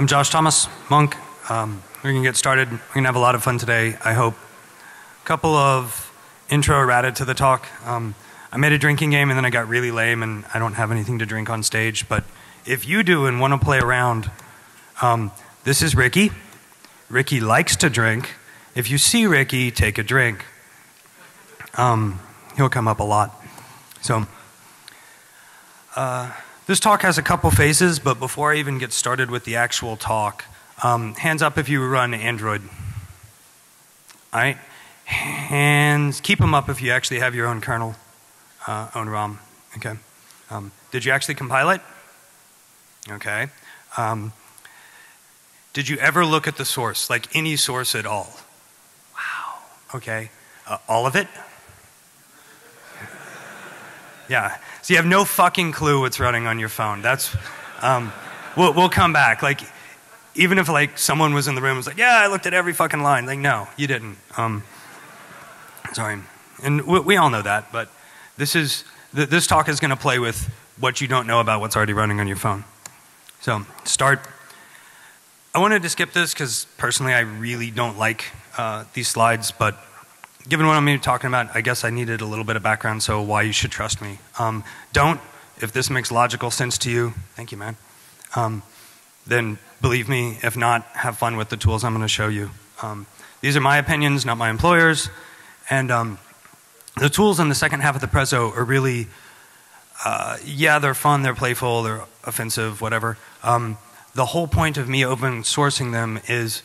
I'm Josh Thomas, Monk. We're going to get started. We're going to have a lot of fun today, I hope. A couple of intro errata to the talk. I made a drinking game and then I got really lame and I don't have anything to drink on stage. But if you do and want to play around, this is Ricky. Ricky likes to drink. If you see Ricky, take a drink. He'll come up a lot. So, this talk has a couple phases, but before I even get started with the actual talk, hands up if you run Android. All right? Hands, keep them up if you actually have your own kernel, own ROM. Okay. Did you actually compile it? Okay. Did you ever look at the source, like any source at all? Wow. Okay. All of it? Yeah. So you have no fucking clue what's running on your phone. That's, we'll come back. Like, even if like someone was in the room and was like, yeah, I looked at every fucking line. Like, no, you didn't. Sorry. And we all know that, but this talk is going to play with what you don't know about what's already running on your phone. So, start. I wanted to skip this because personally I really don't like these slides, but given what I'm going to be talking about, I guess I needed a little bit of background, so why you should trust me. Don't, if this makes logical sense to you, thank you, man, then believe me. If not, have fun with the tools I'm going to show you. These are my opinions, not my employer's, and the tools in the second half of the prezzo are really, yeah, they're fun, they're playful, they're offensive, whatever. The whole point of me open sourcing them is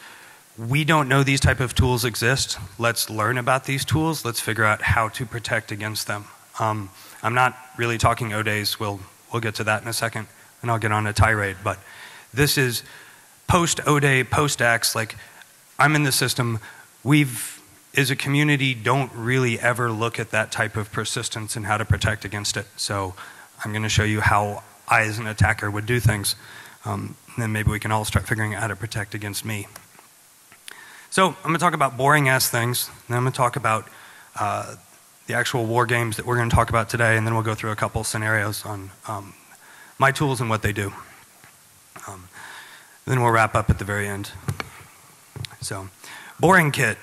we don't know these type of tools exist. Let's learn about these tools. Let's figure out how to protect against them. I'm not really talking O-days. We'll get to that in a second, and I'll get on a tirade. But this is post O-day, post X. Like, I'm in the system. We've, as a community, don't really ever look at that type of persistence and how to protect against it. So I'm going to show you how I, as an attacker, would do things. And then maybe we can all start figuring out how to protect against me. So I'm going to talk about boring ass things, then I'm going to talk about the actual war games that we're going to talk about today, and then we'll go through a couple scenarios on my tools and what they do. Then we'll wrap up at the very end. So, BoutiqueKit.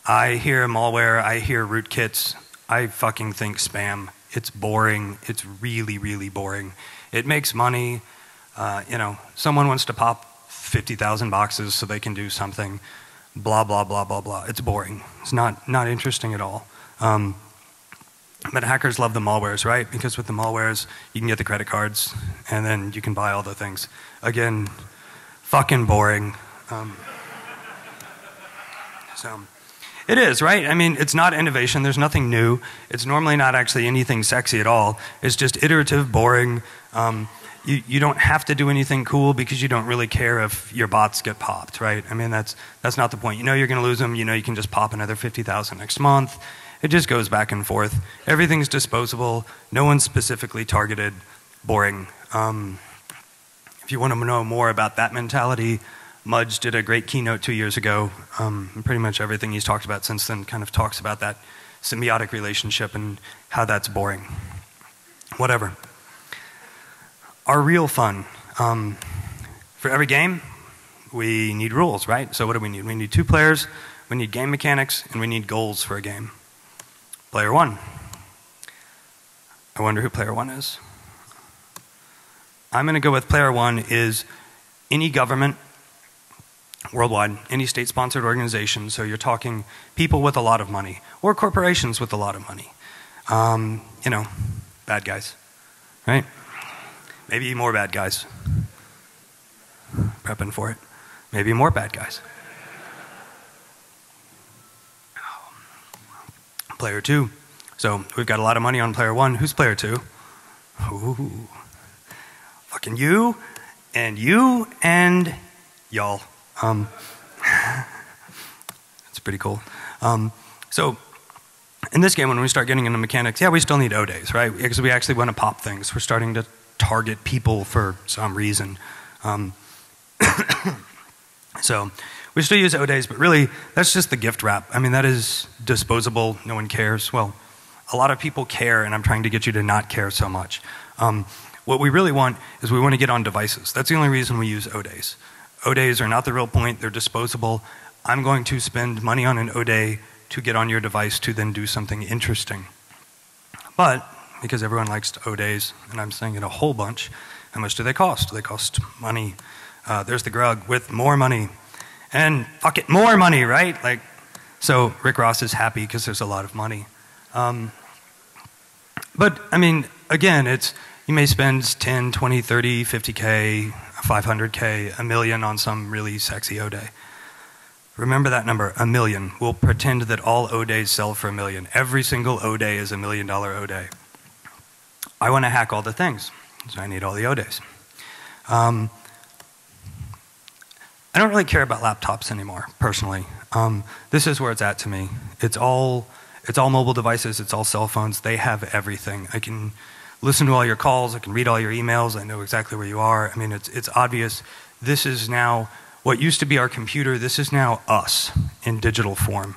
I hear malware, I hear rootkits, I fucking think spam. It's boring, it's really, really boring. It makes money, you know, someone wants to pop 50,000 boxes so they can do something. Blah, blah, blah, blah, blah. It's boring. It's not interesting at all. But hackers love the malwares, right? Because with the malwares, you can get the credit cards, and then you can buy all the things. Again, fucking boring. So, it is, right? I mean, it's not innovation. There's nothing new. It's normally not actually anything sexy at all. It's just iterative, boring. You don't have to do anything cool because you don't really care if your bots get popped, right? I mean, that's not the point. You know you're going to lose them. You know you can just pop another 50,000 next month. It just goes back and forth. Everything's disposable. No one's specifically targeted. Boring. If you want to know more about that mentality, Mudge did a great keynote 2 years ago. And pretty much everything he's talked about since then kind of talks about that symbiotic relationship and how that's boring. Whatever. Our real fun. For every game, we need rules, right? So what do we need? We need 2 players, we need game mechanics, and we need goals for a game. Player 1. I wonder who player 1 is. I'm going to go with player 1 is any government worldwide, any state-sponsored organization, so you're talking people with a lot of money, or corporations with a lot of money. You know, bad guys, right? Maybe more bad guys. Prepping for it. Maybe more bad guys. Player 2. So we've got a lot of money on player 1. Who's player 2? Ooh. Fucking you and y'all. That's pretty cool. So in this game, when we start getting into mechanics, yeah, we still need O-days, right? Because we actually want to pop things. We're starting to target people for some reason. So we still use O-days, but really that's just the gift wrap. I mean, that is disposable. No one cares. Well, a lot of people care, and I'm trying to get you to not care so much. What we really want is we want to get on devices. That's the only reason we use O-days. O-days are not the real point. They're disposable. I'm going to spend money on an O-day to get on your device to then do something interesting. But because everyone likes O-days, and I'm saying it a whole bunch, how much do they cost? They cost money. There's the grug with more money. And fuck it, more money, right? Like, so Rick Ross is happy because there's a lot of money. But I mean, again, you may spend 10, 20, 30, 50K, 500K, $1 million on some really sexy O-day. Remember that number, $1 million. We'll pretend that all O-days sell for $1 million. Every single O-day is $1 million O-day. I want to hack all the things, so I need all the O-days. I don't really care about laptops anymore, personally. This is where it's at to me. It's all mobile devices, it's all cell phones. They have everything. I can listen to all your calls, I can read all your emails, I know exactly where you are. I mean, it's obvious. This is now, what used to be our computer, this is now us in digital form.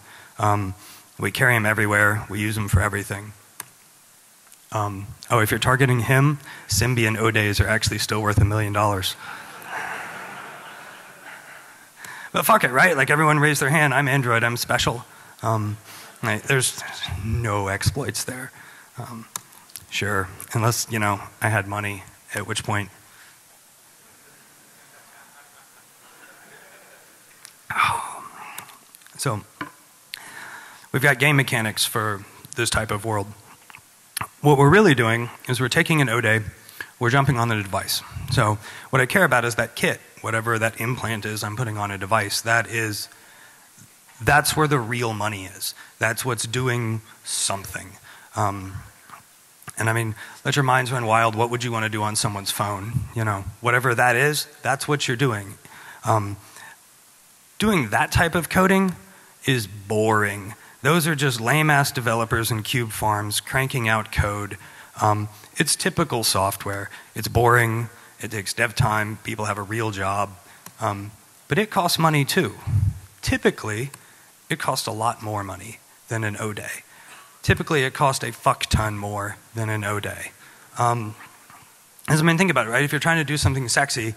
We carry them everywhere, we use them for everything. Oh, if you're targeting him, Symbian O-days are actually still worth $1 million. But fuck it, right? Like everyone raised their hand, I'm Android, I'm special. There's no exploits there. Sure, unless, you know, I had money, at which point. So, we've got game mechanics for this type of world. What we're really doing is we're taking an O-day, we're jumping on the device. So, what I care about is that kit, whatever that implant is I'm putting on a device, that's where the real money is. That's what's doing something. And I mean, let your minds run wild. What would you want to do on someone's phone? You know, whatever that is, that's what you're doing. Doing that type of coding is boring. Those are just lame-ass developers in cube farms cranking out code. It's typical software. It's boring. It takes dev time. People have a real job. But it costs money too. Typically, it costs a lot more money than an O-day. Typically, it costs a fuck ton more than an O-day. As I mean, think about it, right? If you're trying to do something sexy,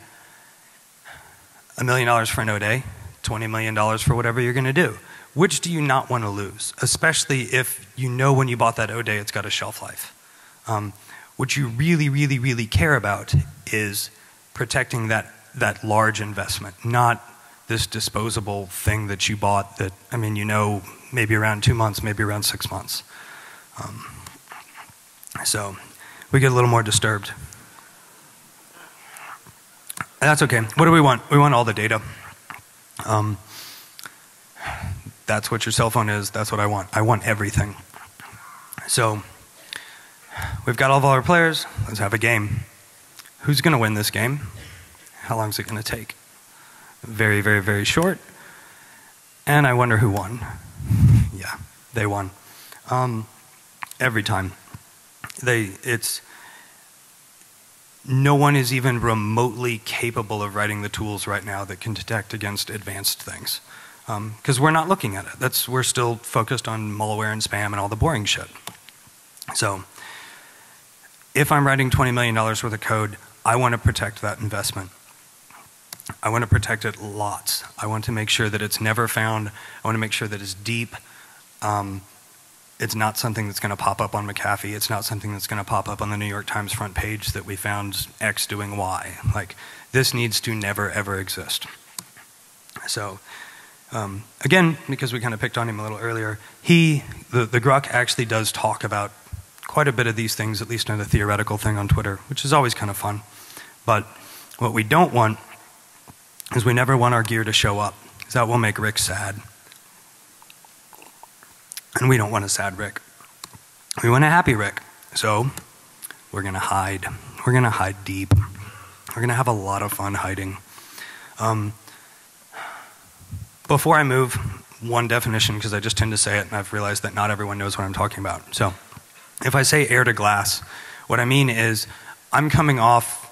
$1 million for an O-day, $20 million for whatever you're going to do. Which do you not want to lose? Especially if you know when you bought that O-day it's got a shelf life. What you really, really, really care about is protecting that large investment, not this disposable thing that you bought that, I mean, you know, maybe around 2 months, maybe around 6 months. So we get a little more disturbed. That's okay. What do we want? We want all the data. That's what your cell phone is. That's what I want. I want everything. So we've got all of our players. Let's have a game. Who's going to win this game? How long is it going to take? Very, very, very short. And I wonder who won. Yeah, they won. Every time. No one is even remotely capable of writing the tools right now that can detect against advanced things. Because we're not looking at it. We're still focused on malware and spam and all the boring shit. So, if I'm writing $20 million worth of code, I want to protect that investment. I want to protect it lots. I want to make sure that it's never found. I want to make sure that it's deep. It's not something that's going to pop up on McAfee. It's not something that's going to pop up on the New York Times front page that we found X doing Y. Like, this needs to never, ever exist. So, again, because we kind of picked on him a little earlier, the Gruck actually does talk about quite a bit of these things, at least in a theoretical thing on Twitter, which is always kind of fun. But what we don't want is we never want our gear to show up, because that will make Rick sad. And we don't want a sad Rick. We want a happy Rick. So we're going to hide. We're going to hide deep. We're going to have a lot of fun hiding. Before I move, one definition, because I just tend to say it, and I've realized that not everyone knows what I'm talking about. So if I say air to glass, what I mean is I'm coming off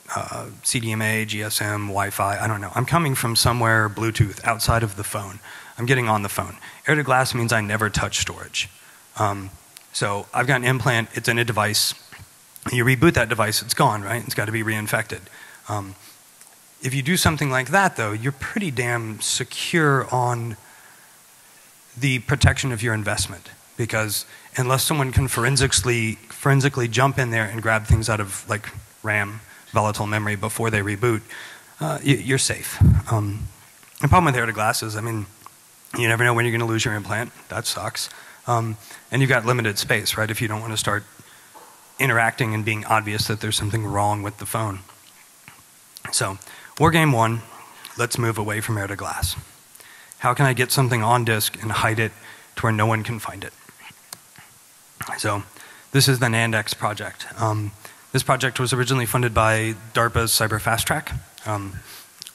CDMA, GSM, Wi-Fi, I don't know. I'm coming from somewhere Bluetooth outside of the phone. I'm getting on the phone. Air to glass means I never touch storage. So I've got an implant, it's in a device. You reboot that device, it's gone, right? It's got to be reinfected. If you do something like that, though, you're pretty damn secure on the protection of your investment, because unless someone can forensically jump in there and grab things out of like RAM, volatile memory, before they reboot, you're safe. The problem with air-to glass is, I mean, you never know when you're going to lose your implant. That sucks. And you've got limited space, right, if you don't want to start interacting and being obvious that there's something wrong with the phone. So, WarGame 1, let's move away from air to glass. How can I get something on disk and hide it to where no one can find it? So, this is the NANDX project. This project was originally funded by DARPA's Cyber Fast Track.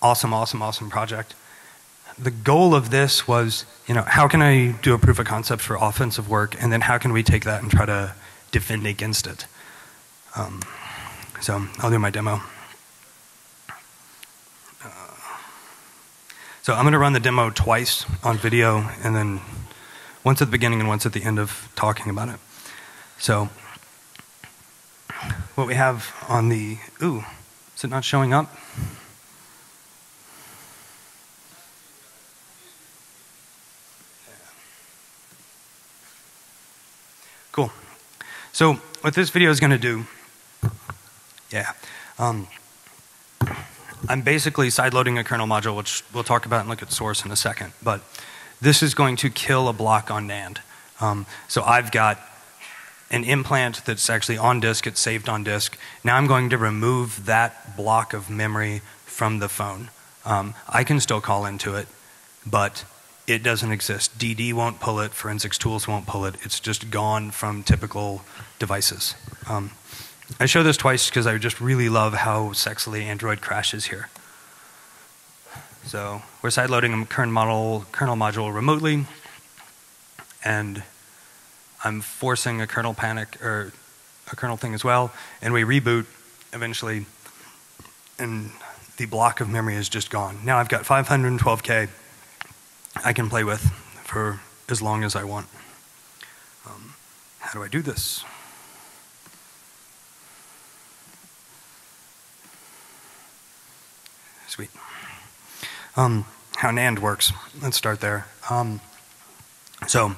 Awesome, awesome, awesome project. The goal of this was, you know, how can I do a proof of concept for offensive work, and then how can we take that and try to defend against it? So I'll do my demo. So I'm going to run the demo twice on video, and then once at the beginning and once at the end of talking about it. So what we have on the, ooh, is it not showing up? Cool. So what this video is going to do, I'm basically sideloading a kernel module, which we'll talk about and look at source in a second. But this is going to kill a block on NAND. So I've got an implant that's actually on disk, it's saved on disk. Now I'm going to remove that block of memory from the phone. I can still call into it, but it doesn't exist. DD won't pull it, forensics tools won't pull it. It's just gone from typical devices. I show this twice because I just really love how sexily Android crashes here. So we're sideloading a kernel module remotely, and I'm forcing a kernel panic, or a kernel thing as well, and we reboot eventually, and the block of memory is just gone. Now I've got 512K I can play with for as long as I want. How do I do this? Sweet. How NAND works. Let's start there. So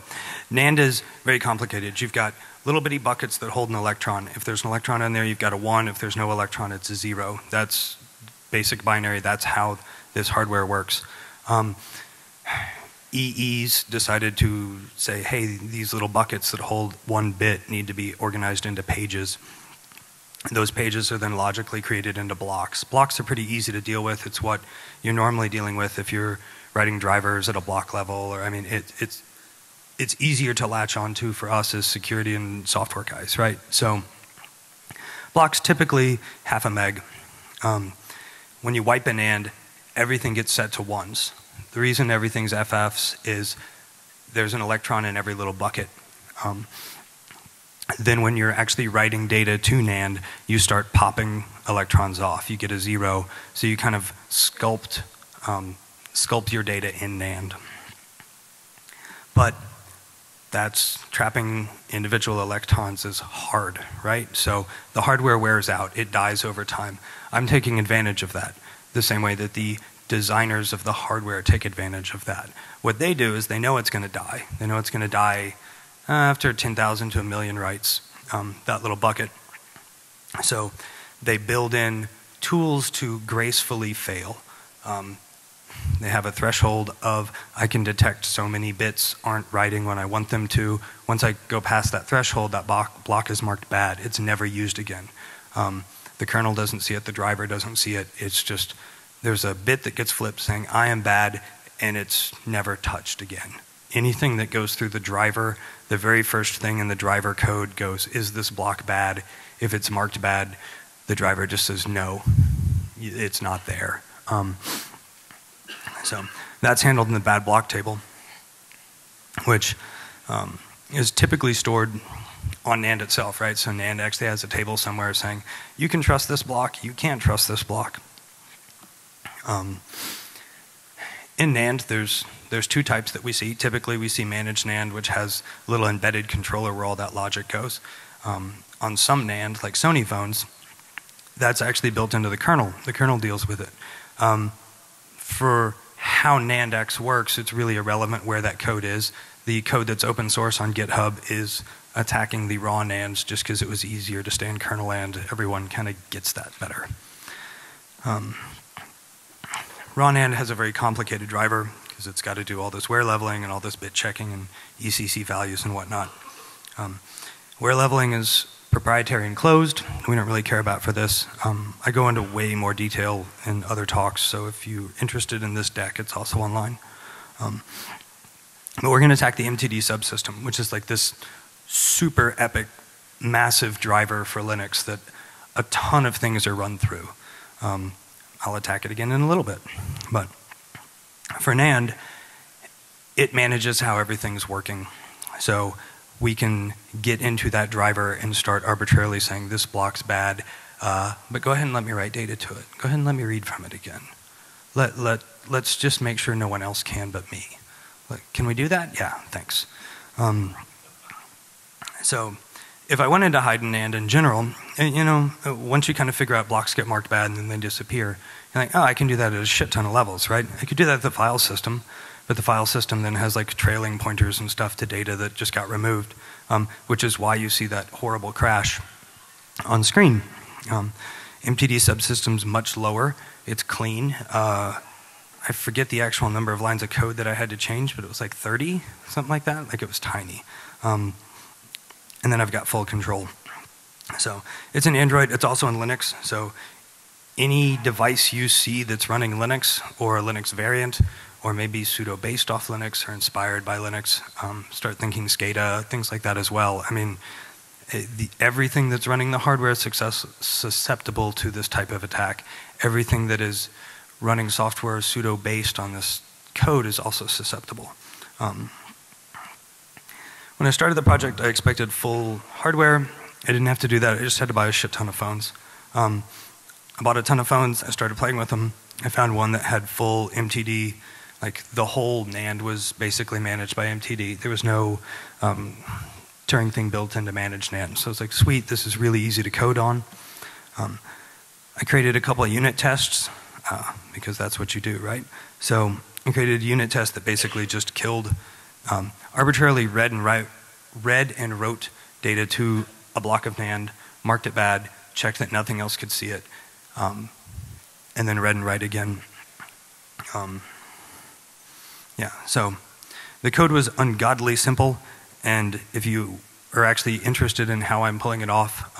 NAND is very complicated. You've got little bitty buckets that hold an electron. If there's an electron in there, you've got a 1. If there's no electron, it's a 0. That's basic binary. That's how this hardware works. EEs decided to say, hey, these little buckets that hold 1 bit need to be organized into pages. Those pages are then logically created into blocks. Blocks are pretty easy to deal with. It's what you're normally dealing with if you're writing drivers at a block level, or I mean, it's easier to latch onto for us as security and software guys, right? So blocks typically half a meg. When you wipe an AND, everything gets set to 1s. The reason everything's FFs is there's an electron in every little bucket. Then when you're actually writing data to NAND, you start popping electrons off. You get a 0, so you kind of sculpt your data in NAND. But that's trapping individual electrons is hard, right? So the hardware wears out, it dies over time. I'm taking advantage of that, the same way that the designers of the hardware take advantage of that. What they do is they know it's going to die. They know it's going to die after 10,000 to 1 million writes, that little bucket. So they build in tools to gracefully fail. They have a threshold of, I can detect so many bits aren't writing when I want them to. Once I go past that threshold, that block is marked bad. It's never used again. The kernel doesn't see it, the driver doesn't see it. It's just, there's a bit that gets flipped saying, I am bad, and it's never touched again. Anything that goes through the driver, the very first thing in the driver code goes, is this block bad? If it's marked bad, the driver just says, no, it's not there. So that's handled in the bad block table, which is typically stored on NAND itself, right? So NAND actually has a table somewhere saying, you can trust this block, you can't trust this block. In NAND, there's 2 types that we see. Typically, we see managed NAND, which has a little embedded controller where all that logic goes. On some NAND, like Sony phones, that's actually built into the kernel. The kernel deals with it. For how NANDX works, it's really irrelevant where that code is. The code that's open source on GitHub is attacking the raw NANDs just because it was easier to stay in kernel land. Everyone kind of gets that better. Raw NAND has a very complicated driver because it's got to do all this wear leveling and all this bit checking and ECC values and whatnot. Wear leveling is proprietary and closed. We don't really care about for this. I go into way more detail in other talks, so if you're interested in this deck, it's also online. But we're going to attack the MTD subsystem, which is like this super epic, massive driver for Linux that a ton of things are run through. I'll attack it again in a little bit. But for NAND, it manages how everything's working. So we can get into that driver and start arbitrarily saying this block's bad, but go ahead and let me write data to it. Go ahead and let me read from it again. Let's just make sure no one else can but me. Can we do that? Yeah, thanks. So if I wanted to hide in NAND in general, you know, once you kind of figure out blocks get marked bad and then they disappear, you're like, oh, I can do that at a shit ton of levels, right? I could do that at the file system, but the file system then has like trailing pointers and stuff to data that just got removed, which is why you see that horrible crash on screen. MTD subsystem's much lower. It's clean. I forget the actual number of lines of code that I had to change, but it was like 30, something like that. Like it was tiny. And then I've got full control. So it's an Android. It's also in Linux. So any device you see that's running Linux or a Linux variant, or maybe pseudo-based off Linux or inspired by Linux, start thinking SCADA, things like that as well. I mean, everything that's running the hardware is susceptible to this type of attack. Everything that is running software pseudo-based on this code is also susceptible. When I started the project, I expected full hardware. I didn't have to do that. I just had to buy a shit ton of phones. I bought a ton of phones. I started playing with them. I found one that had full MTD. Like the whole NAND was basically managed by MTD. There was no Turing thing built in to manage NAND. So I was like, sweet, this is really easy to code on. I created a couple of unit tests because that's what you do, right? So I created a unit test that basically just killed, arbitrarily read and wrote data to a block of NAND, marked it bad, checked that nothing else could see it, and then read and write again. Yeah, so the code was ungodly simple, and if you are actually interested in how I'm pulling it off,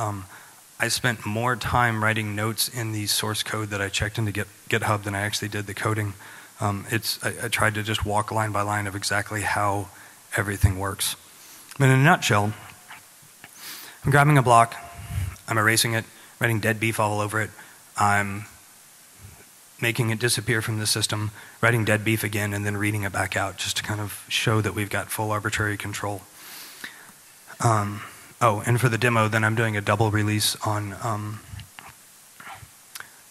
I spent more time writing notes in the source code that I checked into GitHub than I actually did the coding. I tried to just walk line by line of exactly how everything works. But in a nutshell, I'm grabbing a block, I'm erasing it, writing dead beef all over it, I'm making it disappear from the system, writing dead beef again, and then reading it back out just to kind of show that we've got full arbitrary control. Oh, and for the demo, then I'm doing a double release on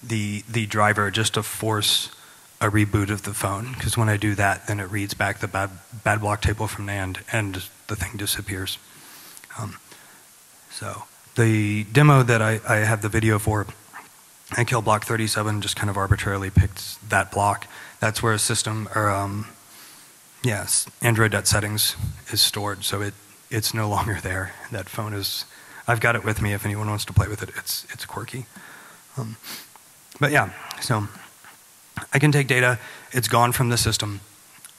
the driver just to force a reboot of the phone, because when I do that, then it reads back the bad block table from NAND, and the thing disappears. So the demo that I have the video for, I kill block 37, just kind of arbitrarily picked that block. That's where a system, or yes, Android.settings is stored, so it's no longer there. That phone is, I've got it with me if anyone wants to play with it. It's quirky. But yeah, so I can take data, it's gone from the system,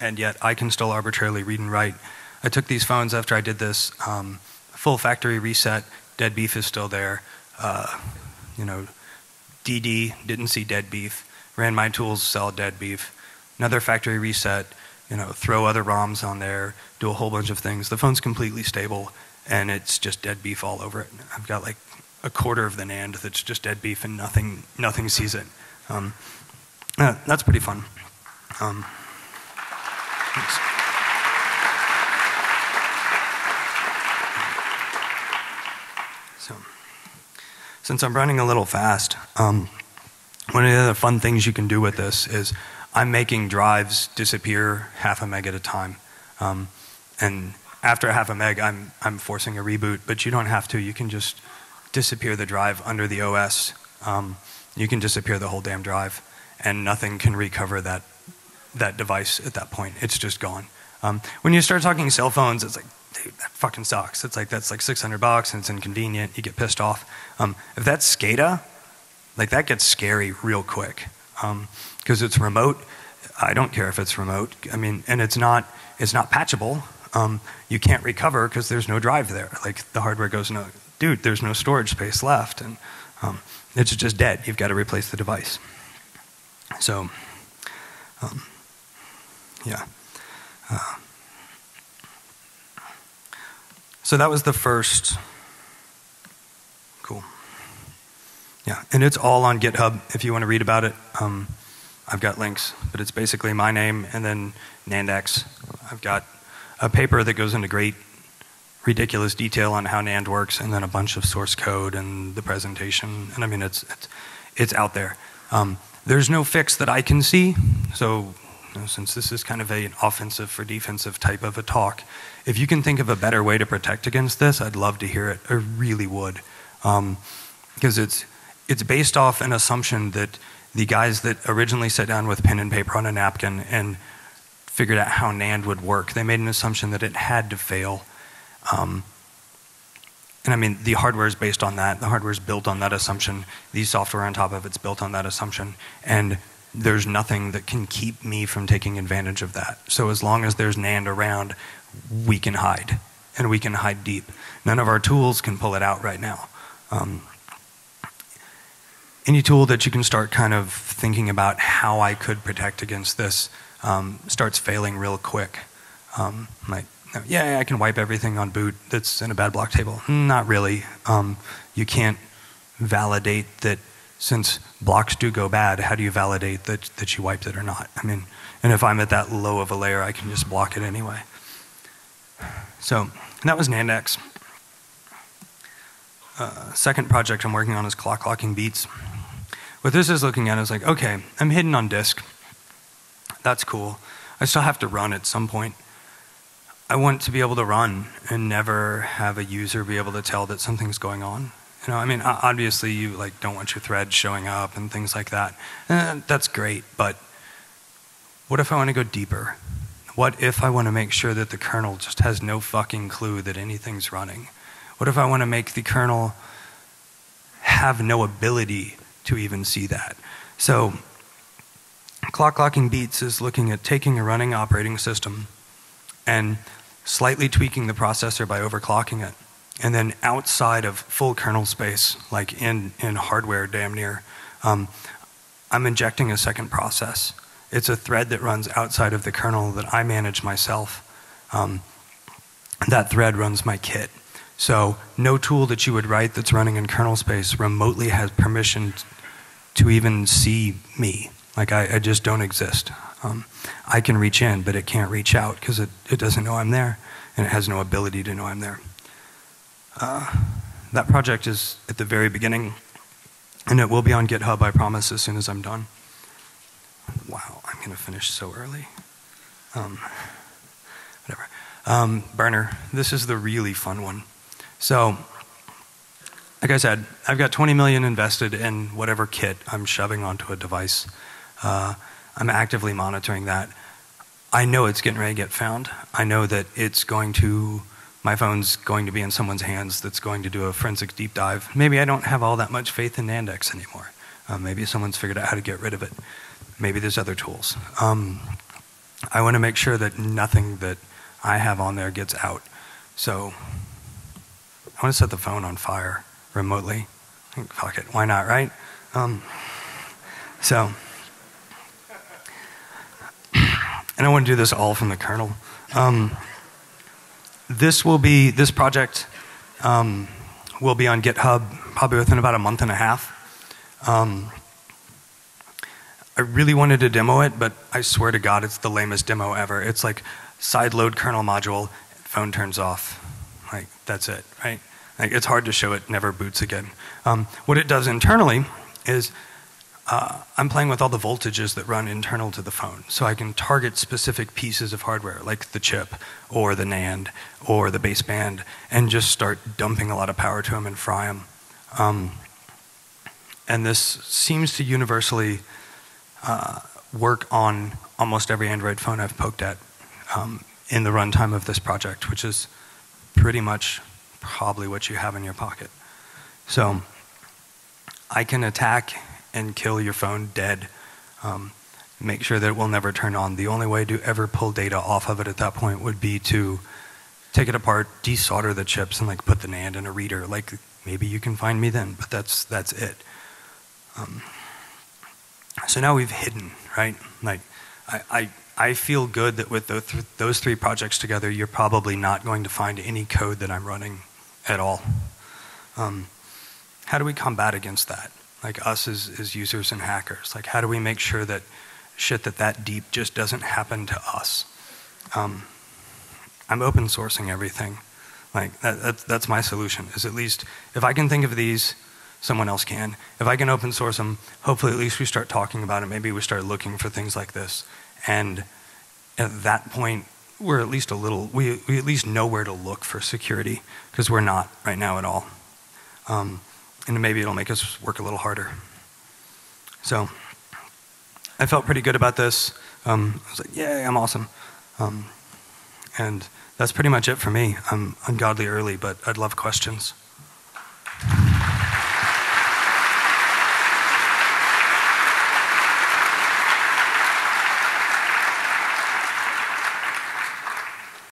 and yet I can still arbitrarily read and write. I took these phones after I did this, full factory reset, dead beef is still there. You know, DD, didn't see dead beef, ran my tools, sell dead beef. Another factory reset, you know, throw other ROMs on there, do a whole bunch of things. The phone's completely stable, and it's just dead beef all over it. I've got like a quarter of the NAND that's just dead beef, and nothing sees it. That's pretty fun. Thanks. So, since I'm running a little fast, one of the other fun things you can do with this is I'm making drives disappear half a meg at a time. And after half a meg, I'm forcing a reboot, but you don't have to. You can just disappear the drive under the OS. You can disappear the whole damn drive. and nothing can recover that device at that point. It's just gone. When you start talking cell phones, it's like, dude, that fucking sucks. It's like, that's like $600 and it's inconvenient. You get pissed off. If that's SCADA, like that gets scary real quick. Because it's remote. I don't care if it's remote. I mean, and it's not patchable. You can't recover because there's no drive there. Like the hardware goes, no, dude, there's no storage space left. And it's just dead. You've got to replace the device. So, yeah. So that was the first. Cool. Yeah, and it's all on GitHub if you want to read about it. I've got links, but it's basically my name and then NANDX. I've got a paper that goes into great, ridiculous detail on how NAND works, and then a bunch of source code and the presentation. And I mean, it's out there. There's no fix that I can see, so since this is kind of an offensive for defensive type of a talk, if you can think of a better way to protect against this, I'd love to hear it. I really would. Because it's based off an assumption that the guys that originally sat down with pen and paper on a napkin and figured out how NAND would work, they made an assumption that it had to fail. And I mean, the hardware is based on that. The hardware is built on that assumption. The software on top of it's built on that assumption. And there's nothing that can keep me from taking advantage of that. So as long as there's NAND around, we can hide. And we can hide deep. None of our tools can pull it out right now. Any tool that you can start kind of thinking about how I could protect against this starts failing real quick. Like, yeah, I can wipe everything on boot that's in a bad block table. Not really. You can't validate that since blocks do go bad, how do you validate that you wiped it or not? I mean, and if I'm at that low of a layer, I can just block it anyway. So that was NANDX. Second project I'm working on is clock locking beats. What this is looking at is like, okay, I'm hidden on disk. That's cool. I still have to run at some point. I want to be able to run and never have a user be able to tell that something's going on. You know, I mean, obviously you like don't want your thread showing up and things like that. That's great, but what if I want to go deeper? What if I want to make sure that the kernel just has no fucking clue that anything's running? What if I want to make the kernel have no ability to even see that? So clock locking beats is looking at taking a running operating system and slightly tweaking the processor by overclocking it. And then outside of full kernel space, like in hardware damn near, I'm injecting a second process. It's a thread that runs outside of the kernel that I manage myself. That thread runs my kit. So no tool that you would write that's running in kernel space remotely has permission to even see me. Like I just don't exist. I can reach in, but it can't reach out because it doesn't know I'm there, and it has no ability to know I'm there. That project is at the very beginning, and it will be on GitHub, I promise, as soon as I'm done. Wow, I'm going to finish so early. Whatever. Burner, this is the really fun one. So, like I said, I've got 20 million invested in whatever kit I'm shoving onto a device. I'm actively monitoring that. I know it's getting ready to get found. I know that it's going to, my phone's going to be in someone's hands that's going to do a forensic deep dive. Maybe I don't have all that much faith in NANDX anymore. Maybe someone's figured out how to get rid of it. Maybe there's other tools. I want to make sure that nothing that I have on there gets out. So I want to set the phone on fire remotely. Fuck it, why not, right? And I want to do this all from the kernel. This project will be on GitHub probably within about a month and a half. I really wanted to demo it, but I swear to God, it's the lamest demo ever. It's like sideload kernel module, phone turns off. Like, that's it, right? Like, it's hard to show it never boots again. What it does internally is I'm playing with all the voltages that run internal to the phone. So I can target specific pieces of hardware, like the chip, or the NAND, or the baseband, and just start dumping a lot of power to them and fry them. And this seems to universally work on almost every Android phone I've poked at in the runtime of this project, which is pretty much probably what you have in your pocket. So I can attack and kill your phone dead, make sure that it will never turn on. The only way to ever pull data off of it at that point would be to take it apart, desolder the chips, and like put the NAND in a reader. Like maybe you can find me then, but that's it. So now we've hidden, right? Like I feel good that with those three projects together, you're probably not going to find any code that I'm running at all. How do we combat against that? Like us as users and hackers, like how do we make sure that shit that deep just doesn't happen to us? I'm open sourcing everything. Like that's my solution, is at least if I can think of these, someone else can. If I can open source them, hopefully at least we start talking about it. Maybe we start looking for things like this. And at that point, we're at least we at least know where to look for security, because we're not right now at all. And maybe it'll make us work a little harder. So I felt pretty good about this. I was like, yay, I'm awesome. And that's pretty much it for me. I'm ungodly early, but I'd love questions.